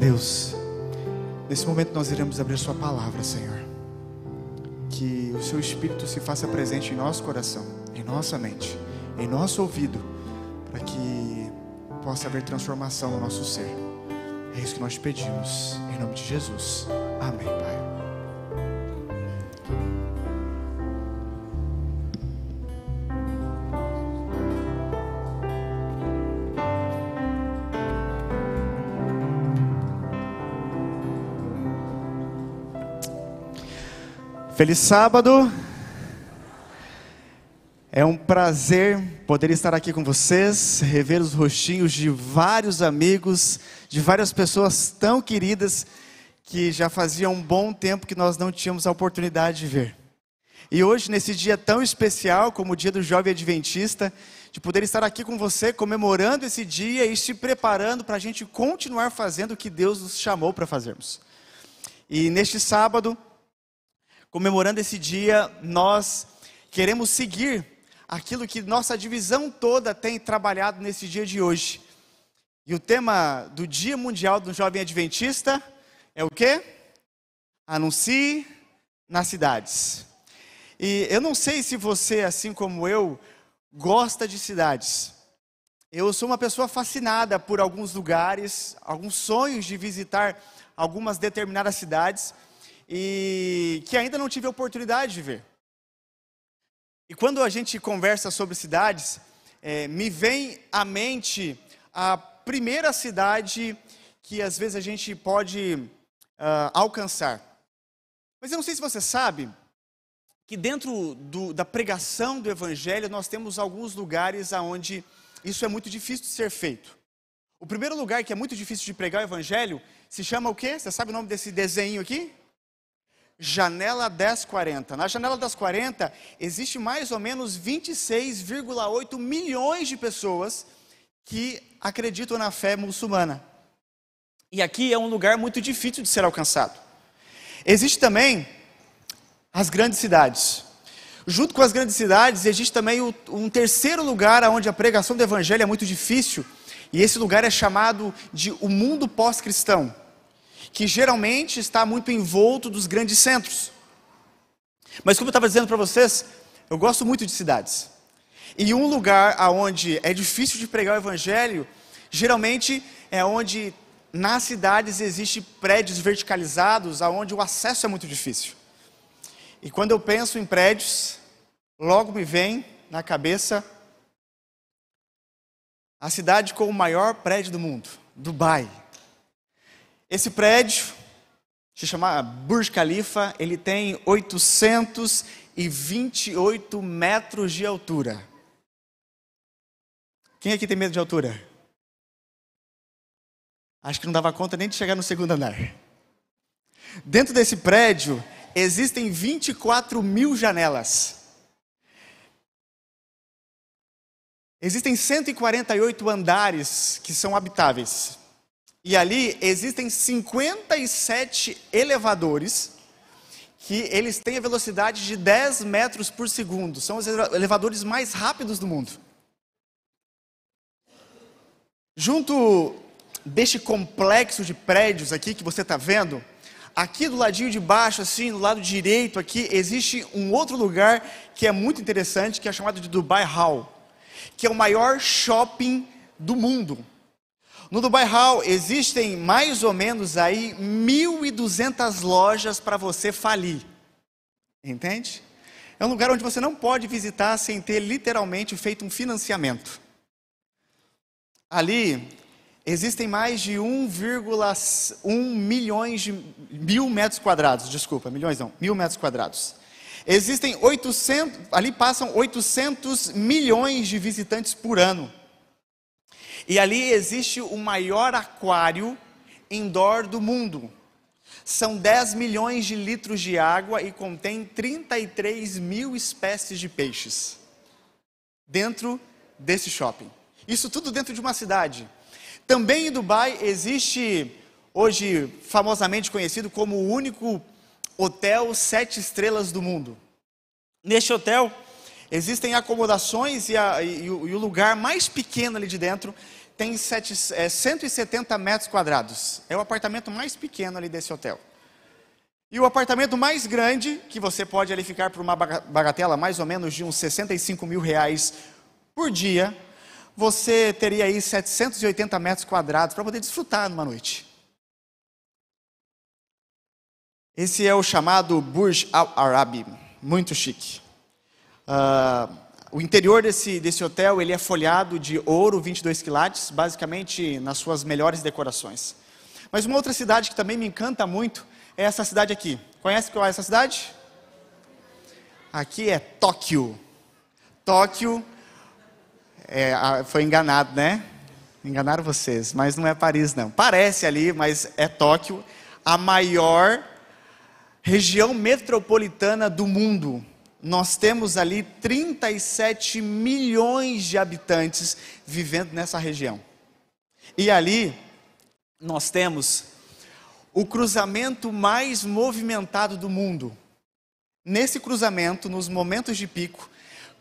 Deus, nesse momento nós iremos abrir sua palavra, Senhor. Que o seu Espírito se faça presente em nosso coração, em nossa mente, em nosso ouvido, para que possa haver transformação no nosso ser. É isso que nós te pedimos, em nome de Jesus. Amém, Pai. Feliz sábado. É um prazer poder estar aqui com vocês, rever os rostinhos de vários amigos, de várias pessoas tão queridas que já fazia um bom tempo que nós não tínhamos a oportunidade de ver. E hoje, nesse dia tão especial, como o dia do Jovem Adventista, de poder estar aqui com você, comemorando esse dia e se preparando para a gente continuar fazendo o que Deus nos chamou para fazermos. E neste sábado, comemorando esse dia, nós queremos seguir aquilo que nossa divisão toda tem trabalhado nesse dia de hoje. E o tema do Dia Mundial do Jovem Adventista é o quê? Anuncie nas cidades. E eu não sei se você, assim como eu, gosta de cidades. Eu sou uma pessoa fascinada por alguns lugares, alguns sonhos de visitar algumas determinadas cidades, e que ainda não tive a oportunidade de ver. E quando a gente conversa sobre cidades, me vem à mente a primeira cidade que às vezes a gente pode alcançar. Mas eu não sei se você sabe que dentro da pregação do Evangelho nós temos alguns lugares onde isso é muito difícil de ser feito. O primeiro lugar que é muito difícil de pregar o Evangelho se chama o quê? Você sabe o nome desse desenho aqui? Janela 1040. Na Janela das 40, existe mais ou menos 26,8 milhões de pessoas que acreditam na fé muçulmana. E aqui é um lugar muito difícil de ser alcançado. Existe também as grandes cidades. Junto com as grandes cidades, existe também um terceiro lugar onde a pregação do Evangelho é muito difícil. E esse lugar é chamado de o mundo pós-cristão, que geralmente está muito envolto dos grandes centros. Mas como eu estava dizendo para vocês, eu gosto muito de cidades. E um lugar onde é difícil de pregar o Evangelho, geralmente é onde nas cidades existem prédios verticalizados, onde o acesso é muito difícil. E quando eu penso em prédios, logo me vem na cabeça a cidade com o maior prédio do mundo, Dubai. Esse prédio, se chama Burj Khalifa, ele tem 828 metros de altura. Quem aqui tem medo de altura? Acho que não dava conta nem de chegar no segundo andar. Dentro desse prédio, existem 24 mil janelas. Existem 148 andares que são habitáveis. E ali existem 57 elevadores, que eles têm a velocidade de 10 metros por segundo. São os elevadores mais rápidos do mundo. Junto deste complexo de prédios aqui que você está vendo, aqui do ladinho de baixo, assim, no lado direito aqui, existe um outro lugar que é muito interessante, que é chamado de Dubai Hall, que é o maior shopping do mundo. No Dubai Hall existem mais ou menos aí 1.200 lojas para você falir. Entende? É um lugar onde você não pode visitar sem ter literalmente feito um financiamento. Ali existem mais de 1,1 milhões de mil metros quadrados. Desculpa, milhões não, 1.000 metros quadrados. Existem 800, ali passam 800 milhões de visitantes por ano. E ali existe o maior aquário indoor do mundo. São 10 milhões de litros de água e contém 33 mil espécies de peixes. Dentro desse shopping. Isso tudo dentro de uma cidade. Também em Dubai existe, hoje famosamente conhecido como o único hotel 7 estrelas do mundo. Neste hotel existem acomodações e o lugar mais pequeno ali de dentro tem 170 metros quadrados. É o apartamento mais pequeno ali desse hotel. E o apartamento mais grande, que você pode ali ficar por uma bagatela mais ou menos de uns 65 mil reais por dia, você teria aí 780 metros quadrados para poder desfrutar numa noite. Esse é o chamado Burj Al Arab, muito chique. O interior desse hotel ele é folhado de ouro 22 quilates, basicamente nas suas melhores decorações. Mas uma outra cidade que também me encanta muito é essa cidade aqui. Conhece qual é essa cidade? Aqui é Tóquio. Tóquio, foi enganado, né? Enganaram vocês, mas não é Paris não. Parece ali, mas é Tóquio, a maior região metropolitana do mundo. Nós temos ali 37 milhões de habitantes vivendo nessa região. E ali nós temos o cruzamento mais movimentado do mundo. Nesse cruzamento, nos momentos de pico,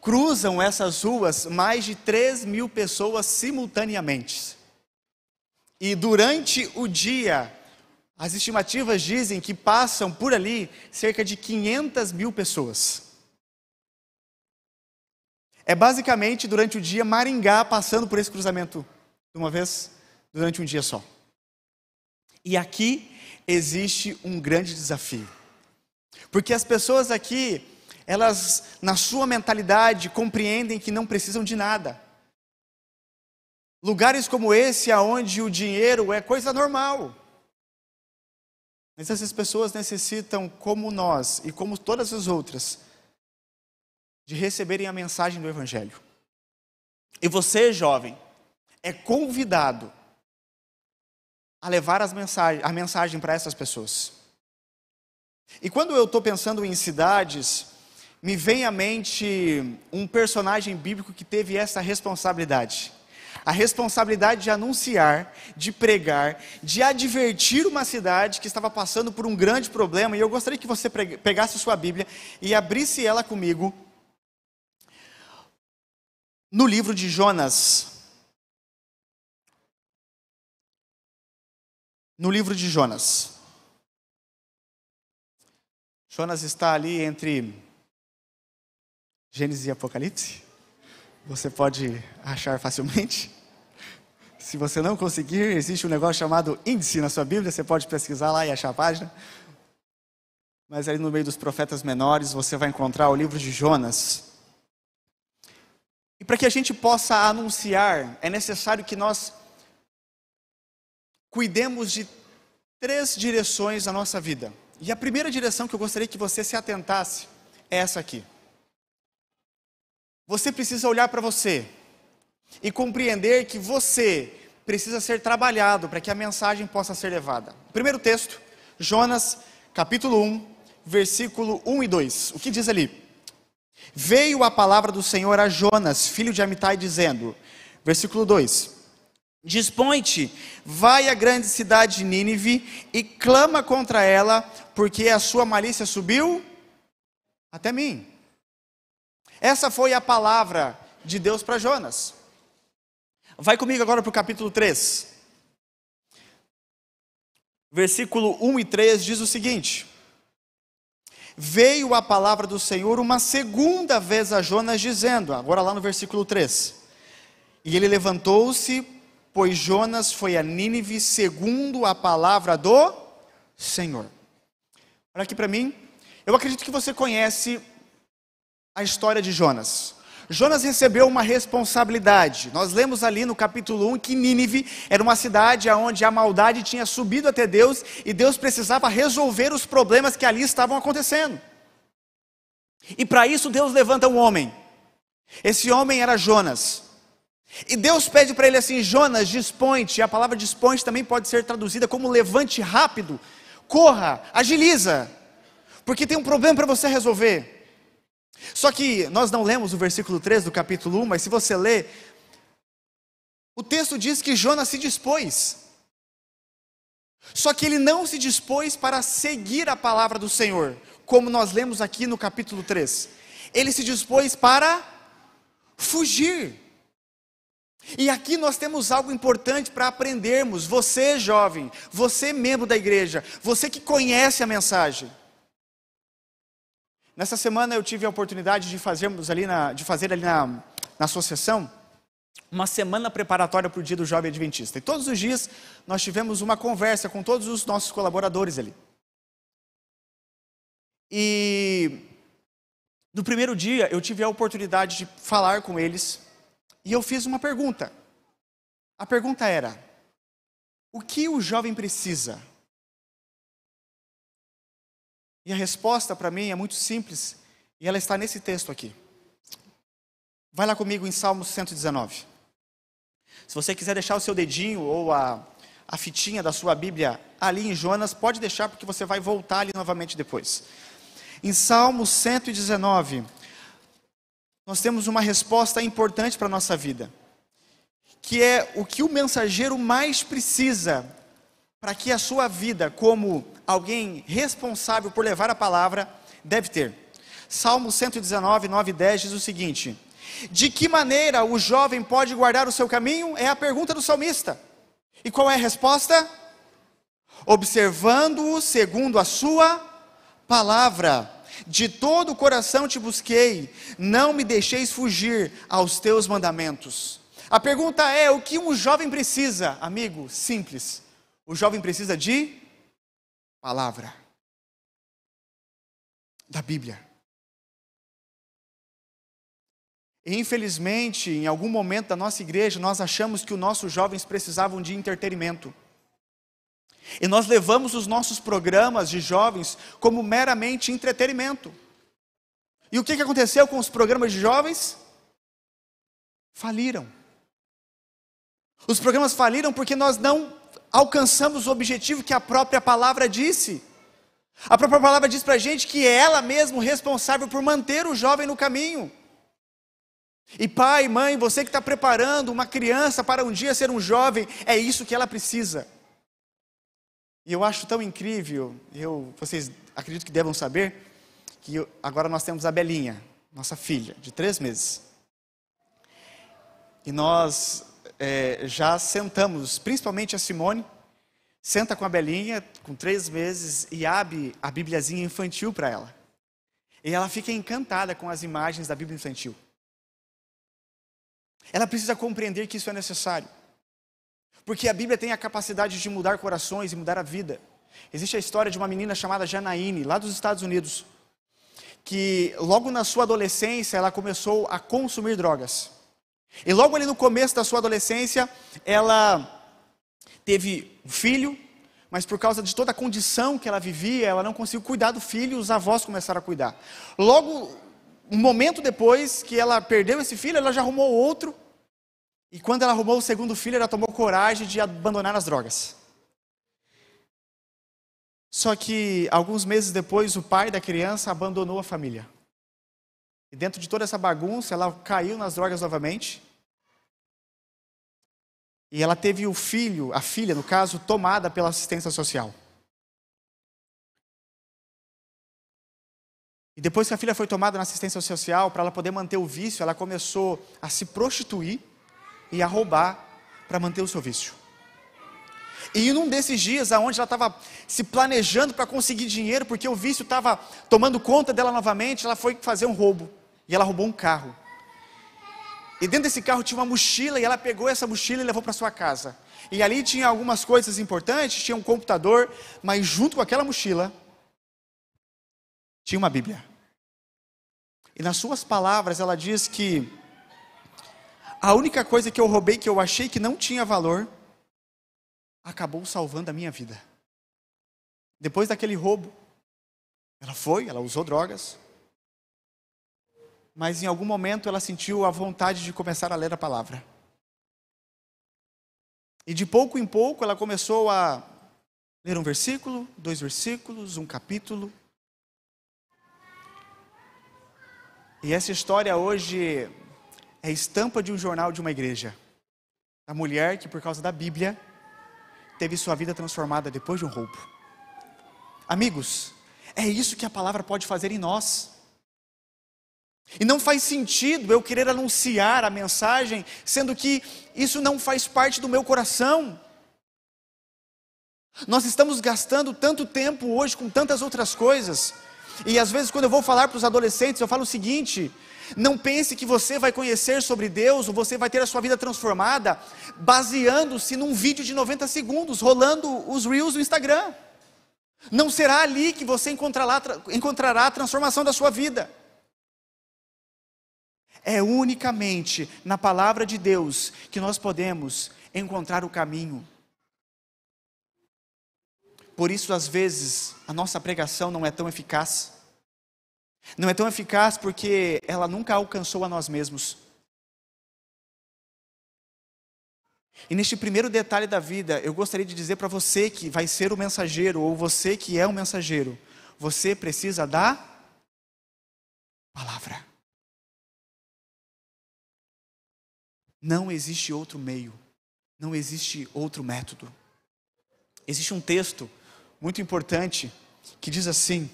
cruzam essas ruas mais de 3 mil pessoas simultaneamente. E durante o dia, as estimativas dizem que passam por ali cerca de 500 mil pessoas. É basicamente durante o dia Maringá passando por esse cruzamento de uma vez durante um dia só. E aqui existe um grande desafio. Porque as pessoas aqui, elas na sua mentalidade compreendem que não precisam de nada. Lugares como esse, onde o dinheiro é coisa normal. Mas essas pessoas necessitam, como nós e como todas as outras, de receberem a mensagem do Evangelho. E você, jovem, é convidado a levar a mensagem para essas pessoas. E quando eu estou pensando em cidades, me vem à mente um personagem bíblico que teve essa responsabilidade. A responsabilidade de anunciar, de pregar, de advertir uma cidade que estava passando por um grande problema. E eu gostaria que você pegasse sua Bíblia e abrisse ela comigo no livro de Jonas. No livro de Jonas. Jonas está ali entre Gênesis e Apocalipse. Você pode achar facilmente. Se você não conseguir, existe um negócio chamado índice na sua Bíblia. Você pode pesquisar lá e achar a página. Mas ali no meio dos profetas menores, você vai encontrar o livro de Jonas. E para que a gente possa anunciar, é necessário que nós cuidemos de 3 direções na nossa vida. E a primeira direção que eu gostaria que você se atentasse é essa aqui. Você precisa olhar para você e compreender que você precisa ser trabalhado para que a mensagem possa ser levada. O primeiro texto, Jonas, capítulo 1, versículo 1 e 2. O que diz ali? Veio a palavra do Senhor a Jonas, filho de Amitai, dizendo, versículo 2: Dispõe-te, vai à grande cidade de Nínive e clama contra ela, porque a sua malícia subiu até mim. Essa foi a palavra de Deus para Jonas. Vai comigo agora para o capítulo 3. Versículo 1 e 3 diz o seguinte: Veio a palavra do Senhor uma segunda vez a Jonas, dizendo, agora lá no versículo 3, e ele levantou-se, pois Jonas foi a Nínive segundo a palavra do Senhor. Olha aqui para mim. Eu acredito que você conhece a história de Jonas. Jonas recebeu uma responsabilidade. Nós lemos ali no capítulo 1 que Nínive era uma cidade onde a maldade tinha subido até Deus e Deus precisava resolver os problemas que ali estavam acontecendo. E para isso Deus levanta um homem. Esse homem era Jonas. E Deus pede para ele assim: Jonas, dispõe-te. A palavra dispõe-te também pode ser traduzida como levante rápido, corra, agiliza, porque tem um problema para você resolver. Só que nós não lemos o versículo 3 do capítulo 1, mas se você ler, o texto diz que Jonas se dispôs. Só que ele não se dispôs para seguir a palavra do Senhor, como nós lemos aqui no capítulo 3. Ele se dispôs para fugir. E aqui nós temos algo importante para aprendermos. Você, jovem, você, membro da igreja, você que conhece a mensagem. Nessa semana eu tive a oportunidade de fazer ali na associação uma semana preparatória para o dia do jovem adventista. E todos os dias nós tivemos uma conversa com todos os nossos colaboradores ali. E no primeiro dia eu tive a oportunidade de falar com eles e eu fiz uma pergunta. A pergunta era: o que o jovem precisa? E a resposta para mim é muito simples e ela está nesse texto aqui. Vai lá comigo em Salmos 119. Se você quiser deixar o seu dedinho ou a fitinha da sua Bíblia ali em Jonas, pode deixar porque você vai voltar ali novamente depois. Em Salmos 119, nós temos uma resposta importante para a nossa vida, que é o que o mensageiro mais precisa para que a sua vida, como alguém responsável por levar a palavra, deve ter. Salmo 119, 9 e 10 diz o seguinte: de que maneira o jovem pode guardar o seu caminho? É a pergunta do salmista. E qual é a resposta? Observando-o segundo a sua palavra. De todo o coração te busquei, não me deixeis fugir aos teus mandamentos. A pergunta é: o que um jovem precisa? Amigo, simples. O jovem precisa de palavra, da Bíblia. E, infelizmente, em algum momento da nossa igreja, nós achamos que os nossos jovens precisavam de entretenimento. E nós levamos os nossos programas de jovens como meramente entretenimento. E o que aconteceu com os programas de jovens? Faliram. Os programas faliram porque nós não alcançamos o objetivo que a própria palavra disse. A própria palavra diz para a gente que é ela mesma responsável por manter o jovem no caminho. E pai, mãe, você que está preparando uma criança para um dia ser um jovem, é isso que ela precisa. E eu acho tão incrível, vocês acredito que devam saber, que agora nós temos a Belinha, nossa filha, de 3 meses. E nós já sentamos, principalmente a Simone, senta com a Belinha, com 3 meses, e abre a bibliazinha infantil para ela. E ela fica encantada com as imagens da Bíblia infantil. Ela precisa compreender que isso é necessário. Porque a Bíblia tem a capacidade de mudar corações e mudar a vida. Existe a história de uma menina chamada Janaíne, lá dos Estados Unidos, que logo na sua adolescência ela começou a consumir drogas. E logo ali no começo da sua adolescência, ela teve um filho, mas por causa de toda a condição que ela vivia, ela não conseguiu cuidar do filho, e os avós começaram a cuidar. Logo, um momento depois que ela perdeu esse filho, ela já arrumou outro, e quando ela arrumou o segundo filho, ela tomou coragem de abandonar as drogas. Só que, alguns meses depois, o pai da criança abandonou a família. E dentro de toda essa bagunça, ela caiu nas drogas novamente. E ela teve a filha, no caso, tomada pela assistência social. E depois que a filha foi tomada na assistência social, para ela poder manter o vício, ela começou a se prostituir e a roubar para manter o seu vício. E num desses dias, onde ela estava se planejando para conseguir dinheiro, porque o vício estava tomando conta dela novamente, ela foi fazer um roubo. E ela roubou um carro. E dentro desse carro tinha uma mochila, e ela pegou essa mochila e levou para sua casa. E ali tinha algumas coisas importantes, tinha um computador, mas junto com aquela mochila, tinha uma Bíblia. E nas suas palavras ela diz que a única coisa que eu roubei, que eu achei que não tinha valor, acabou salvando a minha vida. Depois daquele roubo, ela usou drogas, mas em algum momento ela sentiu a vontade de começar a ler a palavra. E de pouco em pouco ela começou a ler um versículo, 2 versículos, um capítulo. E essa história hoje é estampa de um jornal de uma igreja. A mulher que, por causa da Bíblia, teve sua vida transformada depois de um roubo. Amigos, é isso que a palavra pode fazer em nós. E não faz sentido eu querer anunciar a mensagem, sendo que isso não faz parte do meu coração. Nós estamos gastando tanto tempo hoje com tantas outras coisas. E às vezes quando eu vou falar para os adolescentes, eu falo o seguinte: não pense que você vai conhecer sobre Deus, ou você vai ter a sua vida transformada, baseando-se num vídeo de 90 segundos, rolando os Reels do Instagram. Não será ali que você encontrará a transformação da sua vida. É unicamente na palavra de Deus que nós podemos encontrar o caminho. Por isso, às vezes, a nossa pregação não é tão eficaz. Não é tão eficaz porque ela nunca alcançou a nós mesmos. E neste primeiro detalhe da vida, eu gostaria de dizer para você que vai ser o mensageiro, ou você que é o mensageiro, você precisa da palavra. Não existe outro meio, não existe outro método. Existe um texto muito importante que diz assim,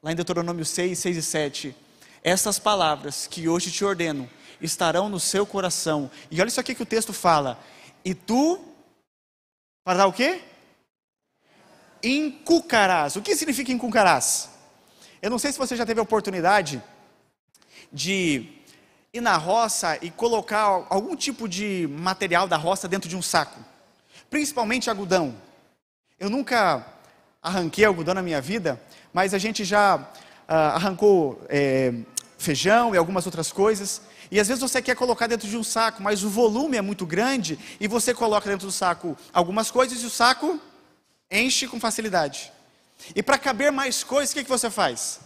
lá em Deuteronômio 6, 6 e 7: estas palavras que hoje te ordeno estarão no seu coração. E olha isso aqui que o texto fala: e tu farás o quê? Inculcarás. O que significa inculcarás? Eu não sei se você já teve a oportunidade de ir na roça e colocar algum tipo de material da roça dentro de um saco, principalmente algodão. Eu nunca arranquei algodão na minha vida, mas a gente já arrancou feijão e algumas outras coisas. E às vezes você quer colocar dentro de um saco, mas o volume é muito grande, e você coloca dentro do saco algumas coisas e o saco enche com facilidade. E para caber mais coisas, o que você faz?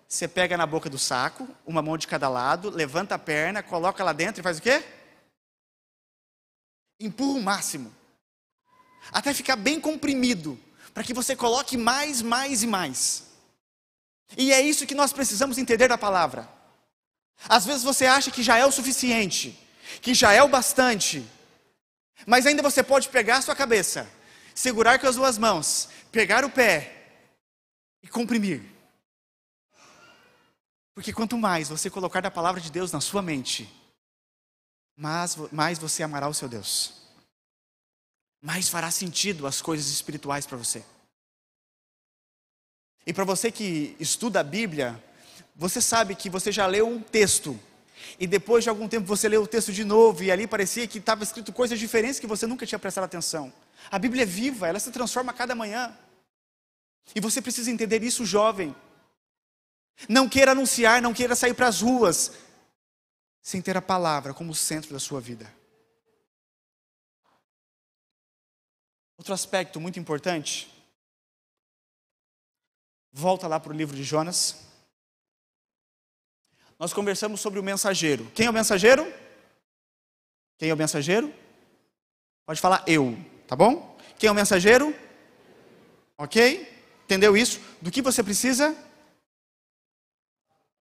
Você pega na boca do saco, uma mão de cada lado, levanta a perna, coloca lá dentro e faz o quê? Empurra o máximo, até ficar bem comprimido, para que você coloque mais, mais e mais. E é isso que nós precisamos entender da palavra. Às vezes você acha que já é o suficiente, que já é o bastante, mas ainda você pode pegar a sua cabeça, segurar com as duas mãos, pegar o pé e comprimir. Porque quanto mais você colocar da palavra de Deus na sua mente, mais você amará o seu Deus. Mais fará sentido as coisas espirituais para você. E para você que estuda a Bíblia, você sabe que você já leu um texto, e depois de algum tempo você leu o texto de novo, e ali parecia que estava escrito coisas diferentes que você nunca tinha prestado atenção. A Bíblia é viva, ela se transforma a cada manhã. E você precisa entender isso, jovem. Não queira anunciar, não queira sair para as ruas sem ter a palavra como centro da sua vida. Outro aspecto muito importante, volta lá para o livro de Jonas. Nós conversamos sobre o mensageiro. Quem é o mensageiro? Quem é o mensageiro? Pode falar eu, tá bom? Quem é o mensageiro? Ok? Entendeu isso? Do que você precisa?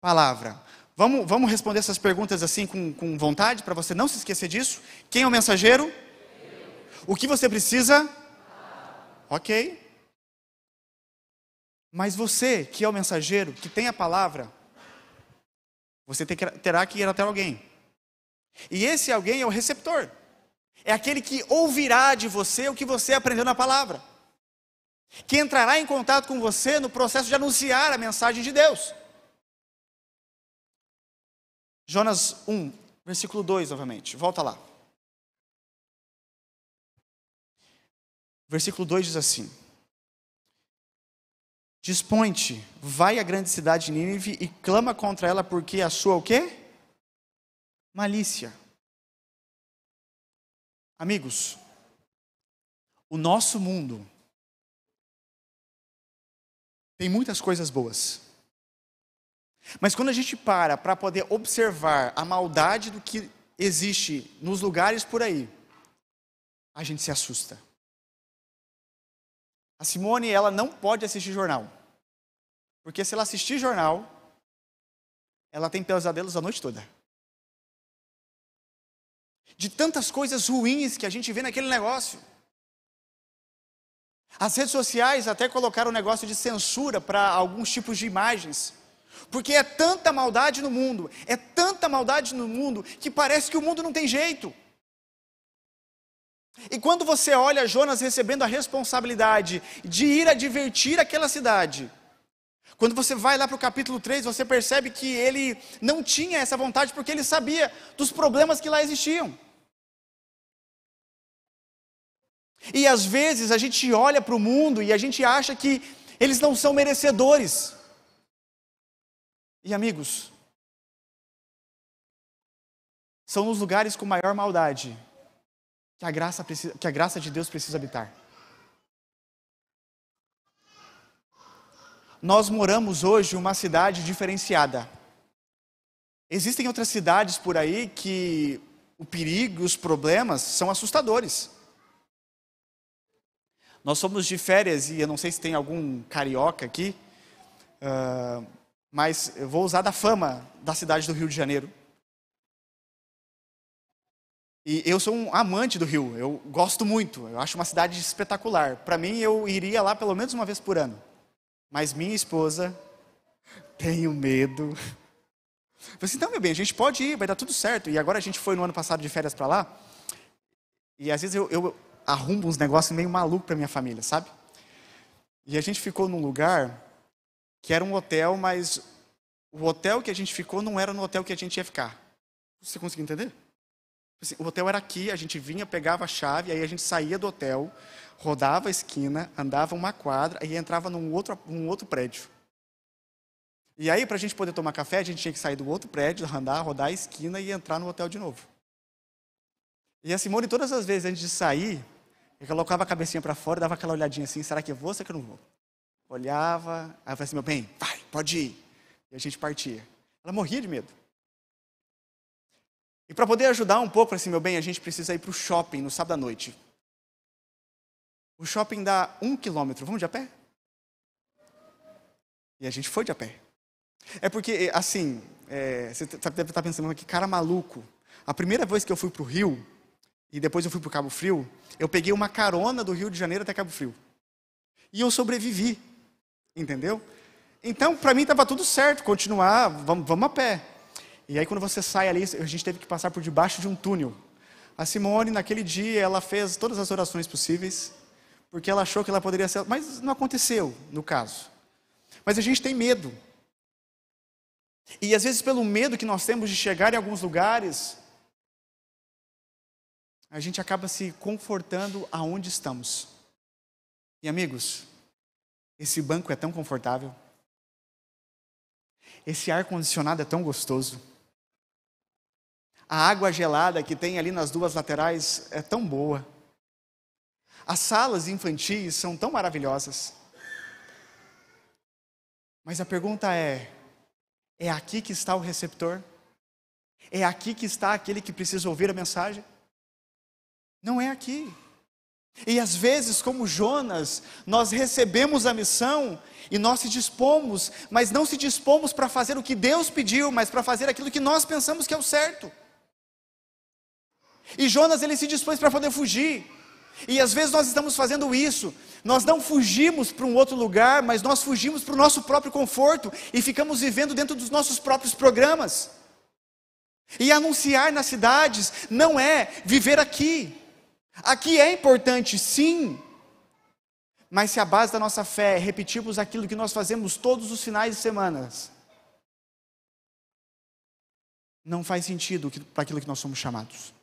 Palavra. Vamos responder essas perguntas assim com vontade, para você não se esquecer disso. Quem é o mensageiro? O que você precisa? Ok. Mas você, que é o mensageiro, que tem a palavra, você terá que ir até alguém. E esse alguém é o receptor. É aquele que ouvirá de você o que você aprendeu na palavra. Que entrará em contato com você no processo de anunciar a mensagem de Deus. Jonas 1, versículo 2 novamente. Volta lá. Versículo 2 diz assim: dispõe-te, vai à grande cidade de Nínive e clama contra ela, porque a sua o quê? Malícia. Amigos, o nosso mundo tem muitas coisas boas. Mas quando a gente para poder observar a maldade do que existe nos lugares por aí, a gente se assusta. A Simone, ela não pode assistir jornal. Porque se ela assistir jornal, ela tem pesadelos a noite toda. De tantas coisas ruins que a gente vê naquele negócio. As redes sociais até colocaram um negócio de censura para alguns tipos de imagens. Porque é tanta maldade no mundo, que parece que o mundo não tem jeito. E quando você olha Jonas recebendo a responsabilidade de ir advertir aquela cidade, quando você vai lá para o capítulo 3, você percebe que ele não tinha essa vontade, porque ele sabia dos problemas que lá existiam. E às vezes a gente olha para o mundo e a gente acha que eles não são merecedores. E amigos, são os lugares com maior maldade que a graça de Deus precisa habitar. Nós moramos hoje em uma cidade diferenciada. Existem outras cidades por aí que o perigo e os problemas são assustadores. Nós fomos de férias, e eu não sei se tem algum carioca aqui, mas eu vou usar da fama da cidade do Rio de Janeiro. E eu sou um amante do Rio, eu gosto muito, eu acho uma cidade espetacular. Para mim, eu iria lá pelo menos uma vez por ano. Mas minha esposa, tenho medo. Eu falei assim, então, meu bem, a gente pode ir, vai dar tudo certo. E agora a gente foi no ano passado de férias para lá, e às vezes eu arrumo uns negócios meio malucos para minha família, sabe? E a gente ficou num lugar que era um hotel, mas o hotel que a gente ficou não era no hotel que a gente ia ficar. Você conseguiu entender? Assim, o hotel era aqui, a gente vinha, pegava a chave, aí a gente saía do hotel, rodava a esquina, andava uma quadra e entrava num outro prédio. E aí, para a gente poder tomar café, a gente tinha que sair do outro prédio, rodar a esquina e entrar no hotel de novo. E a Simone, todas as vezes antes de sair, eu colocava a cabecinha para fora, dava aquela olhadinha assim, será que eu vou ou será que eu não vou? Olhava, aí eu falei assim, meu bem, vai, pode ir. E a gente partia. Ela morria de medo. E para poder ajudar um pouco, assim, meu bem, a gente precisa ir para o shopping no sábado à noite. O shopping dá 1 quilômetro, vamos de a pé? E a gente foi de a pé. É porque, assim, você deve estar pensando, que cara maluco. A primeira vez que eu fui para o Rio, e depois eu fui para o Cabo Frio, eu peguei uma carona do Rio de Janeiro até Cabo Frio. E eu sobrevivi, entendeu? Então, para mim estava tudo certo, continuar, vamos a pé. E aí quando você sai ali, a gente teve que passar por debaixo de um túnel. A Simone, naquele dia, ela fez todas as orações possíveis, porque ela achou que ela poderia ser, mas não aconteceu, no caso. Mas a gente tem medo. E às vezes pelo medo que nós temos de chegar em alguns lugares, a gente acaba se confortando aonde estamos. E amigos, esse banco é tão confortável, esse ar-condicionado é tão gostoso, a água gelada que tem ali nas duas laterais é tão boa, as salas infantis são tão maravilhosas. Mas a pergunta é aqui que está o receptor? É aqui que está aquele que precisa ouvir a mensagem? Não é aqui. E às vezes, como Jonas, nós recebemos a missão e nós se dispomos, mas não se dispomos para fazer o que Deus pediu, mas para fazer aquilo que nós pensamos que é o certo. E Jonas, ele se dispôs para poder fugir. E às vezes nós estamos fazendo isso, nós não fugimos para um outro lugar, mas nós fugimos para o nosso próprio conforto e ficamos vivendo dentro dos nossos próprios programas. E anunciar nas cidades não é viver aqui. Aqui é importante, sim, mas se a base da nossa fé é repetirmos aquilo que nós fazemos todos os finais de semana, não faz sentido para aquilo que nós somos chamados.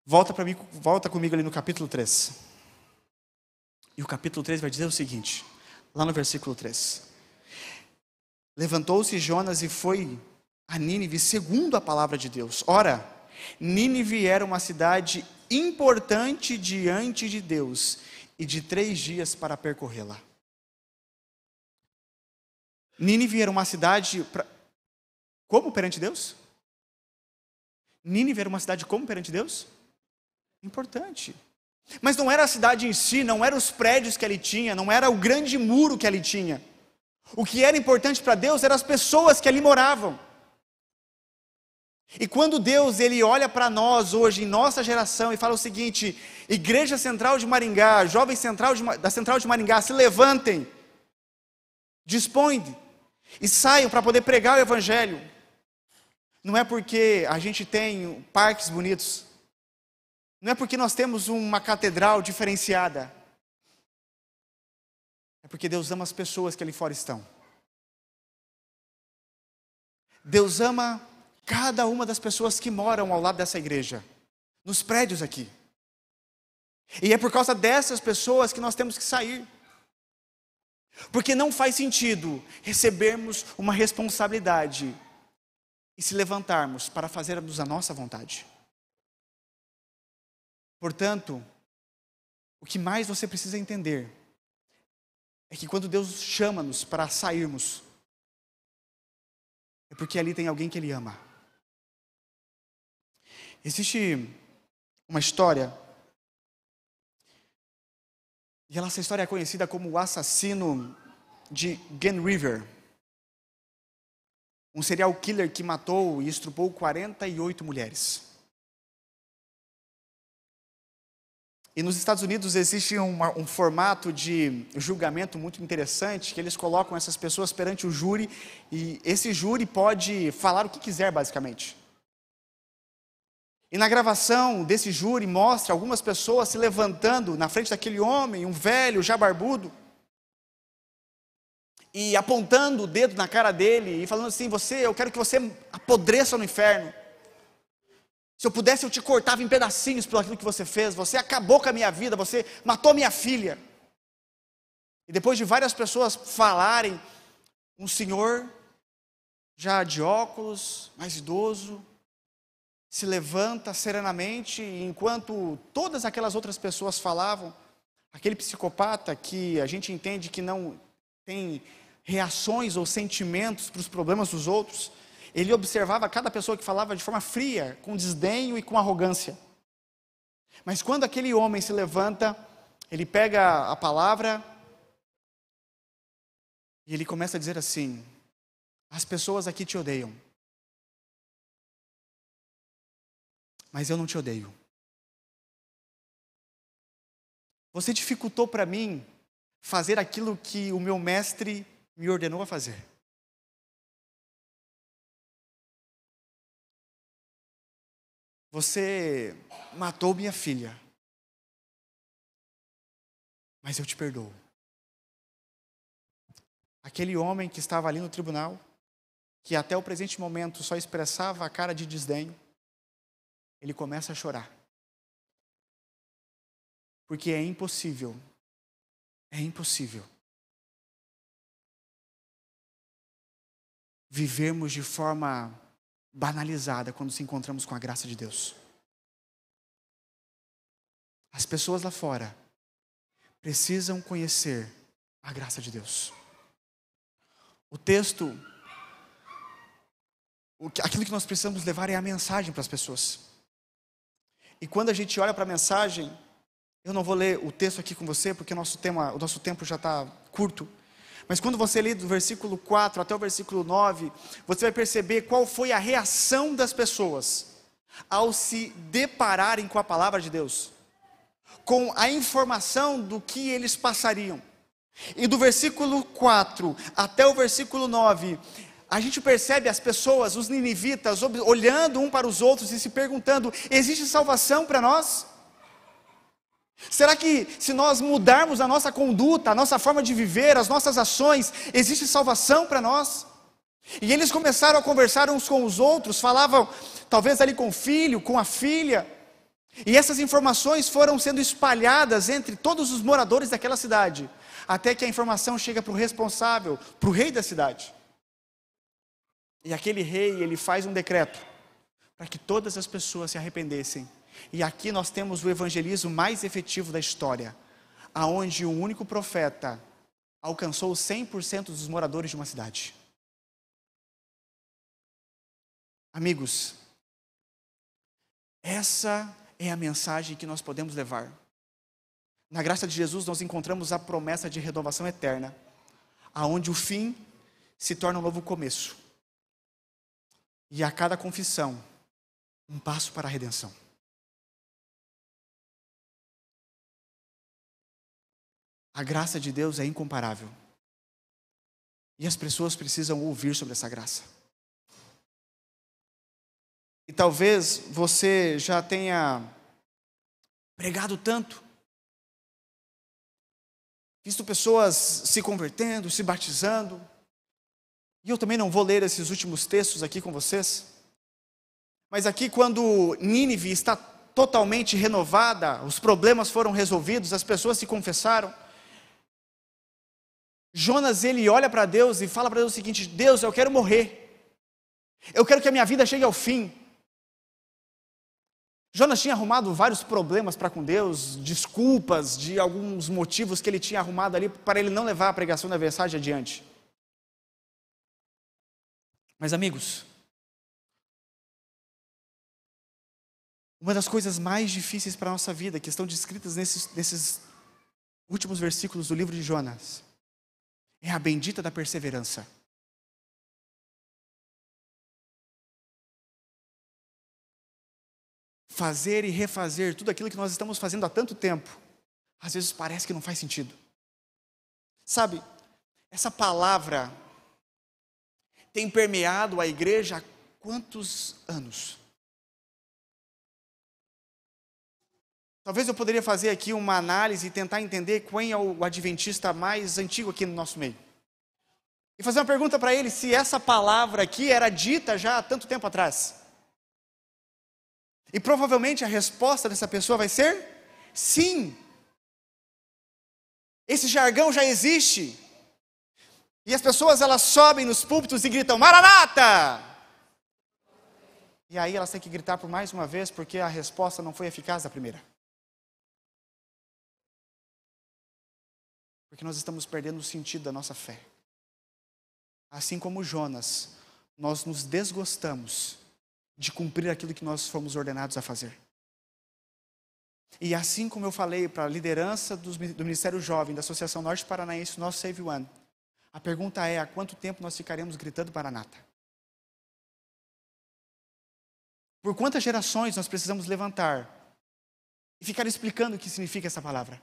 Volta comigo ali no capítulo 3. E o capítulo 3 vai dizer o seguinte, lá no versículo 3. Levantou-se Jonas e foi a Nínive segundo a palavra de Deus. Ora, Nínive era uma cidade importante diante de Deus e de 3 dias para percorrê-la. Nínive era uma cidade como perante Deus? Nínive era uma cidade como perante Deus? Importante. Mas não era a cidade em si, não eram os prédios que ali tinha, não era o grande muro que ali tinha. O que era importante para Deus eram as pessoas que ali moravam. E quando Deus, ele olha para nós hoje, em nossa geração, e fala o seguinte: Igreja Central de Maringá, Jovem Central da Central de Maringá, se levantem, Dispõe e saiam para poder pregar o Evangelho. Não é porque a gente tem parques bonitos, não é porque nós temos uma catedral diferenciada, é porque Deus ama as pessoas que ali fora estão. Deus ama cada uma das pessoas que moram ao lado dessa igreja, nos prédios aqui. E é por causa dessas pessoas que nós temos que sair. Porque não faz sentido recebermos uma responsabilidade e se levantarmos para fazermos a nossa vontade. Portanto, o que mais você precisa entender é que quando Deus chama-nos para sairmos, é porque ali tem alguém que Ele ama. Existe uma história, e essa história é conhecida como o assassino de Gun River. Um serial killer que matou e estrupou 48 mulheres. E nos Estados Unidos existe um formato de julgamento muito interessante, que eles colocam essas pessoas perante o júri, e esse júri pode falar o que quiser, basicamente. E na gravação desse júri mostra algumas pessoas se levantando na frente daquele homem, um velho, já barbudo, e apontando o dedo na cara dele e falando assim: eu quero que você apodreça no inferno. Se eu pudesse, eu te cortava em pedacinhos por aquilo que você fez. Você acabou com a minha vida, você matou minha filha. E depois de várias pessoas falarem, um senhor, já de óculos, mais idoso, se levanta serenamente, e enquanto todas aquelas outras pessoas falavam, aquele psicopata que a gente entende que não tem reações ou sentimentos para os problemas dos outros, ele observava cada pessoa que falava de forma fria, com desdenho e com arrogância. Mas quando aquele homem se levanta, ele pega a palavra e ele começa a dizer assim: as pessoas aqui te odeiam, mas eu não te odeio. Você dificultou para mim fazer aquilo que o meu mestre me ordenou a fazer. Você matou minha filha, mas eu te perdoo. Aquele homem que estava ali no tribunal, que até o presente momento só expressava a cara de desdenho, ele começa a chorar. Porque é impossível vivermos de forma banalizada quando nos encontramos com a graça de Deus. As pessoas lá fora precisam conhecer a graça de Deus. O texto, aquilo que nós precisamos levar é a mensagem para as pessoas. E quando a gente olha para a mensagem, eu não vou ler o texto aqui com você, porque o nosso tempo já está curto. Mas quando você lê do versículo 4 até o versículo 9, você vai perceber qual foi a reação das pessoas ao se depararem com a palavra de Deus, com a informação do que eles passariam. E do versículo 4 até o versículo 9, a gente percebe as pessoas, os ninivitas, olhando um para os outros e se perguntando: existe salvação para nós? Será que se nós mudarmos a nossa conduta, a nossa forma de viver, as nossas ações, existe salvação para nós? E eles começaram a conversar uns com os outros, falavam talvez ali com o filho, com a filha, e essas informações foram sendo espalhadas entre todos os moradores daquela cidade, até que a informação chega para o responsável, para o rei da cidade. E aquele rei, ele faz um decreto para que todas as pessoas se arrependessem. E aqui nós temos o evangelismo mais efetivo da história, aonde um único profeta alcançou 100% dos moradores de uma cidade. Amigos, essa é a mensagem que nós podemos levar. Na graça de Jesus nós encontramos a promessa de renovação eterna, aonde o fim se torna um novo começo. E a cada confissão, um passo para a redenção. A graça de Deus é incomparável. E as pessoas precisam ouvir sobre essa graça. E talvez você já tenha pregado tanto, visto pessoas se convertendo, se batizando. E eu também não vou ler esses últimos textos aqui com vocês. Mas aqui, quando Nínive está totalmente renovada, os problemas foram resolvidos, as pessoas se confessaram. Jonas, ele olha para Deus e fala para Deus o seguinte: Deus, eu quero morrer. Eu quero que a minha vida chegue ao fim. Jonas tinha arrumado vários problemas para com Deus, desculpas de alguns motivos que ele tinha arrumado ali para ele não levar a pregação da mensagem adiante. Mas, amigos, uma das coisas mais difíceis para a nossa vida, que estão descritas nesses últimos versículos do livro de Jonas, é a bendita da perseverança. Fazer e refazer tudo aquilo que nós estamos fazendo há tanto tempo, às vezes parece que não faz sentido. Sabe, essa palavra tem permeado a igreja há quantos anos? Talvez eu poderia fazer aqui uma análise e tentar entender quem é o adventista mais antigo aqui no nosso meio. E fazer uma pergunta para ele se essa palavra aqui era dita já há tanto tempo atrás. E provavelmente a resposta dessa pessoa vai ser sim. Esse jargão já existe. E as pessoas, elas sobem nos púlpitos e gritam: Maranata! E aí elas têm que gritar por mais uma vez, porque a resposta não foi eficaz da primeira. Porque nós estamos perdendo o sentido da nossa fé. Assim como Jonas, nós nos desgostamos de cumprir aquilo que nós fomos ordenados a fazer. E assim como eu falei para a liderança do Ministério Jovem, da Associação Norte Paranaense, nosso Save One, a pergunta é: há quanto tempo nós ficaremos gritando Maranata? Por quantas gerações nós precisamos levantar e ficar explicando o que significa essa palavra?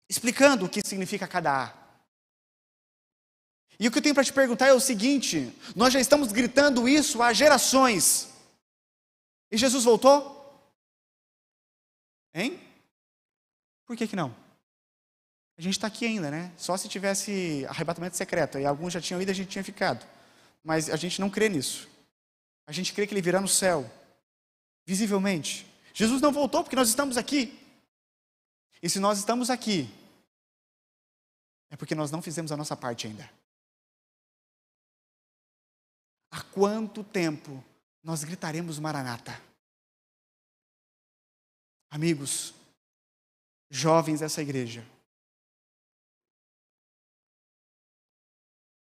Explicando o que significa cada A. E o que eu tenho para te perguntar é o seguinte: nós já estamos gritando isso há gerações. E Jesus voltou? Hein? Por que não? A gente está aqui ainda, né? Só se tivesse arrebatamento secreto. E alguns já tinham ido, a gente tinha ficado. Mas a gente não crê nisso. A gente crê que ele virá no céu. Visivelmente. Jesus não voltou porque nós estamos aqui. E se nós estamos aqui, é porque nós não fizemos a nossa parte ainda. Há quanto tempo nós gritaremos Maranata? Amigos, jovens dessa igreja,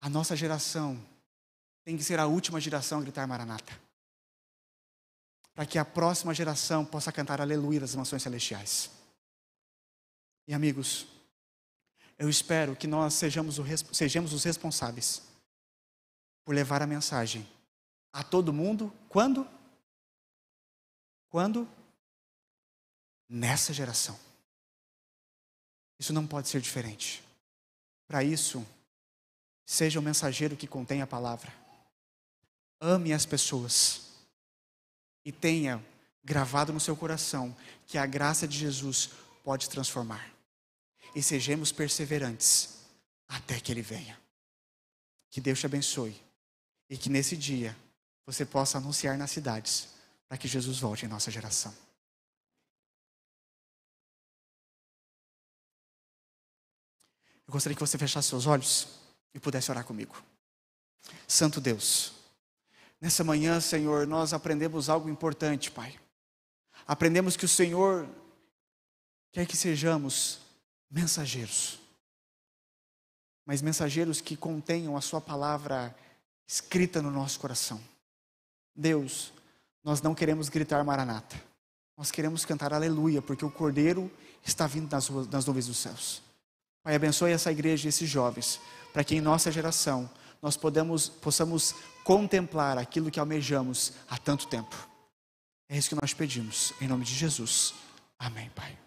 a nossa geração tem que ser a última geração a gritar Maranata, para que a próxima geração possa cantar aleluia das mansões celestiais. E amigos, eu espero que nós sejamos os responsáveis por levar a mensagem a todo mundo. Quando? Quando? Nessa geração. Isso não pode ser diferente. Para isso, seja o mensageiro que contém a palavra. Ame as pessoas. E tenha gravado no seu coração que a graça de Jesus pode transformar. E sejamos perseverantes até que Ele venha. Que Deus te abençoe. E que nesse dia você possa anunciar nas cidades para que Jesus volte em nossa geração. Eu gostaria que você fechasse seus olhos e pudesse orar comigo. Santo Deus, nessa manhã, Senhor, nós aprendemos algo importante, Pai. Aprendemos que o Senhor quer que sejamos mensageiros, mas mensageiros que contenham a sua palavra escrita no nosso coração. Deus, nós não queremos gritar Maranata, nós queremos cantar aleluia, porque o Cordeiro está vindo nas nuvens dos céus. Pai, abençoe essa igreja e esses jovens, para que em nossa geração nós possamos contemplar aquilo que almejamos há tanto tempo. É isso que nós pedimos, em nome de Jesus. Amém, Pai.